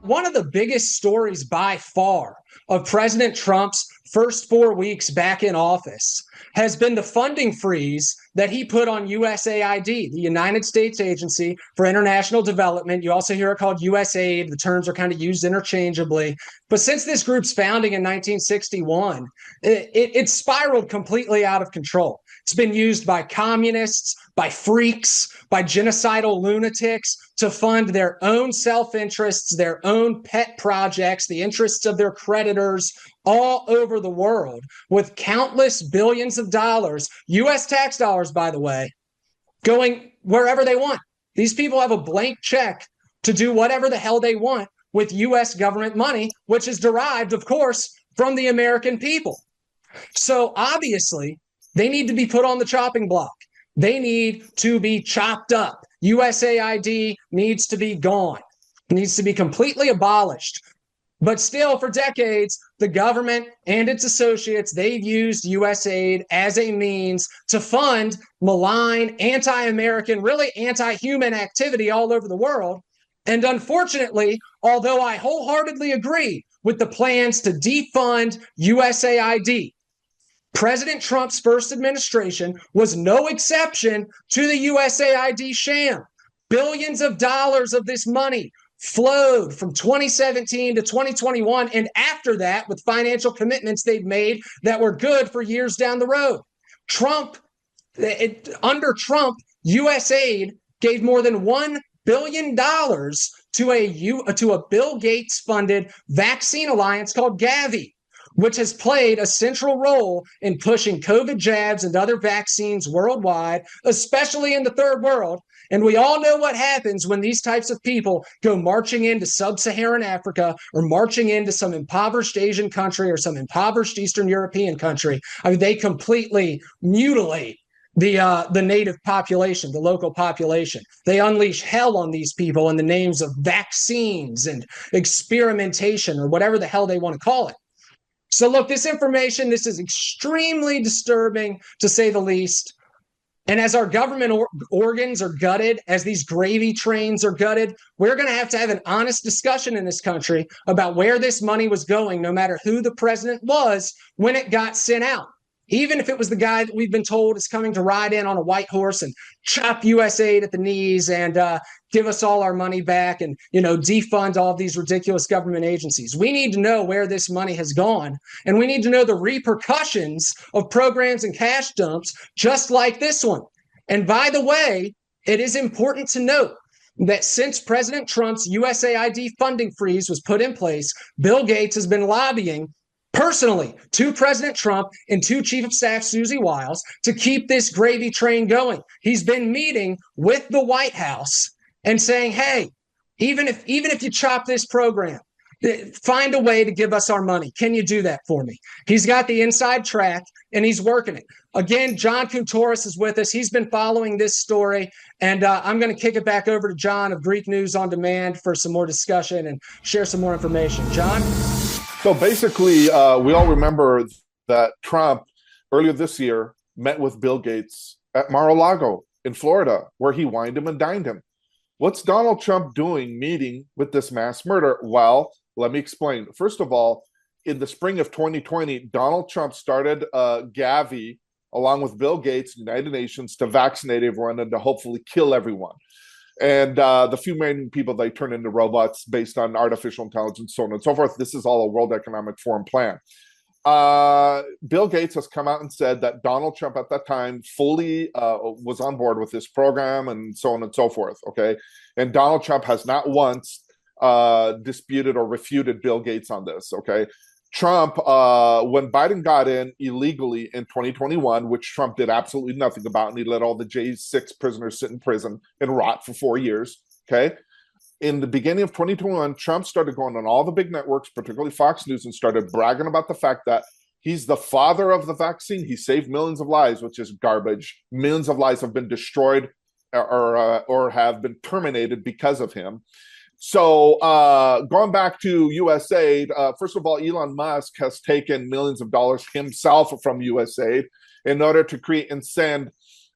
One of the biggest stories by far of President Trump's first 4 weeks back in office has been the funding freeze that he put on USAID, the United States Agency for International Development. You also hear it called USAID. The terms are kind of used interchangeably. But since this group's founding in 1961, it spiraled completely out of control. It's been used by communists, by freaks, by genocidal lunatics to fund their own self-interests, their own pet projects, the interests of their creditors all over the world, with countless billions of dollars, U.S. tax dollars, by the way, going wherever they want. These people have a blank check to do whatever the hell they want with U.S. government money, which is derived, of course, from the American people. So obviously, they need to be put on the chopping block. They need to be chopped up. USAID needs to be gone. It needs to be completely abolished. But still, for decades, the government and its associates, they've used USAID as a means to fund malign, anti-American, really anti-human activity all over the world. And unfortunately, although I wholeheartedly agree with the plans to defund USAID, President Trump's first administration was no exception to the USAID sham. Billions of dollars of this money flowed from 2017 to 2021, and after that, with financial commitments they've made that were good for years down the road. Under Trump, USAID gave more than $1 billion to a Bill Gates-funded vaccine alliance called Gavi, which has played a central role in pushing COVID jabs and other vaccines worldwide, especially in the third world. And we all know what happens when these types of people go marching into sub-Saharan Africa or marching into some impoverished Asian country or some impoverished Eastern European country. I mean, they completely mutilate the native population, the local population. They unleash hell on these people in the names of vaccines and experimentation or whatever the hell they want to call it. So look, this is extremely disturbing, to say the least. And as our government organs are gutted, as these gravy trains are gutted, we're going to have an honest discussion in this country about where this money was going, no matter who the president was when it got sent out. Even if it was the guy that we've been told is coming to ride in on a white horse and chop USAID at the knees and give us all our money back and, defund all of these ridiculous government agencies. We need to know where this money has gone, and we need to know the repercussions of programs and cash dumps just like this one. And by the way, it is important to note that since President Trump's USAID funding freeze was put in place, Bill Gates has been lobbying personally to President Trump and to Chief of Staff Susie Wiles to keep this gravy train going. He's been meeting with the White House and saying, hey, even if you chop this program, find a way to give us our money. Can you do that for me? He's got the inside track and he's working it. Again, John Koutouris is with us. He's been following this story, and I'm going to kick it back over to John of Greek News on Demand for some more discussion and share some more information. John? So basically, we all remember that Trump earlier this year met with Bill Gates at Mar-a-Lago in Florida, where he wined him and dined him. What's Donald Trump doing meeting with this mass murder? Well, let me explain. First of all, in the spring of 2020, Donald Trump started Gavi, along with Bill Gates, United Nations, to vaccinate everyone and to hopefully kill everyone. And the few main people they turn into robots based on artificial intelligence, so on and so forth. This is all a World Economic Forum plan. Bill Gates has come out and said that Donald Trump at that time fully was on board with this program and so on and so forth. Okay. And Donald Trump has not once disputed or refuted Bill Gates on this. Okay. Trump, when Biden got in illegally in 2021, which Trump did absolutely nothing about, and he let all the J6 prisoners sit in prison and rot for 4 years, okay? In the beginning of 2021, Trump started going on all the big networks, particularly Fox News, and started bragging about the fact that he's the father of the vaccine. He saved millions of lives, which is garbage. Millions of lives have been destroyed or have been terminated because of him. So going back to USAID, first of all, Elon Musk has taken millions of dollars himself from USAID in order to create and send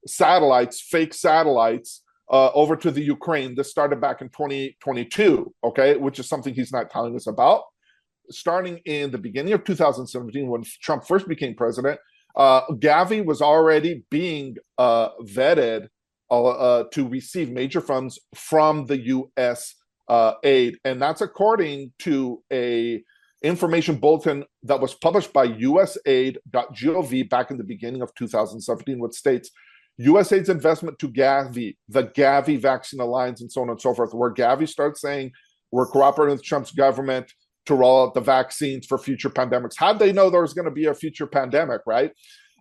satellites, fake satellites, over to the Ukraine. This started back in 2022, okay, which is something he's not telling us about. Starting in the beginning of 2017, when Trump first became president, Gavi was already being vetted to receive major funds from the U.S. Aid, and that's according to a information bulletin that was published by USAID.gov back in the beginning of 2017, which states USAID's investment to Gavi, the Gavi Vaccine Alliance, and so on and so forth, where Gavi starts saying we're cooperating with Trump's government to roll out the vaccines for future pandemics. How'd they know there was going to be a future pandemic, right?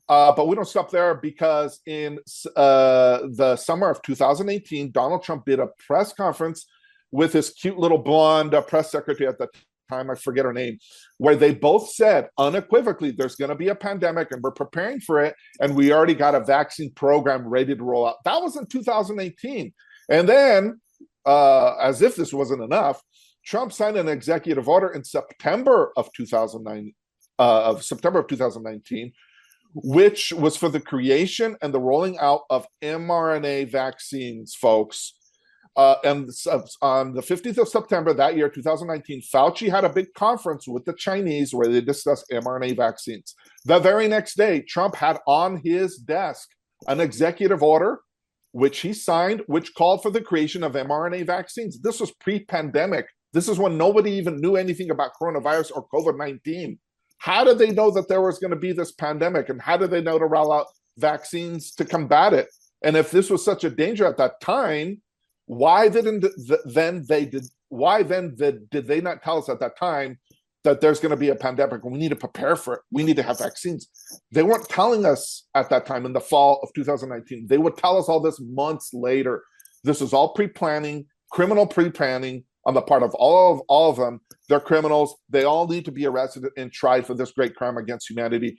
But we don't stop there, because in the summer of 2018, Donald Trump did a press conference with his cute little blonde press secretary at the time, I forget her name, where they both said unequivocally there's going to be a pandemic and we're preparing for it, and we already got a vaccine program ready to roll out. That was in 2018. And then, as if this wasn't enough, Trump signed an executive order in September of 2019, which was for the creation and the rolling out of mRNA vaccines, folks. And on the 15th of September that year, 2019, Fauci had a big conference with the Chinese where they discussed mRNA vaccines. The very next day, Trump had on his desk an executive order, which he signed, which called for the creation of mRNA vaccines. This was pre-pandemic. This is when nobody even knew anything about coronavirus or COVID-19. How did they know that there was going to be this pandemic? And how did they know to roll out vaccines to combat it? And if this was such a danger at that time, why did they not tell us at that time that there's going to be a pandemic and we need to prepare for it? We need to have vaccines. They weren't telling us at that time in the fall of 2019. They would tell us all this months later. This is all pre-planning, criminal pre-planning on the part of all of them. They're criminals. They all need to be arrested and tried for this great crime against humanity.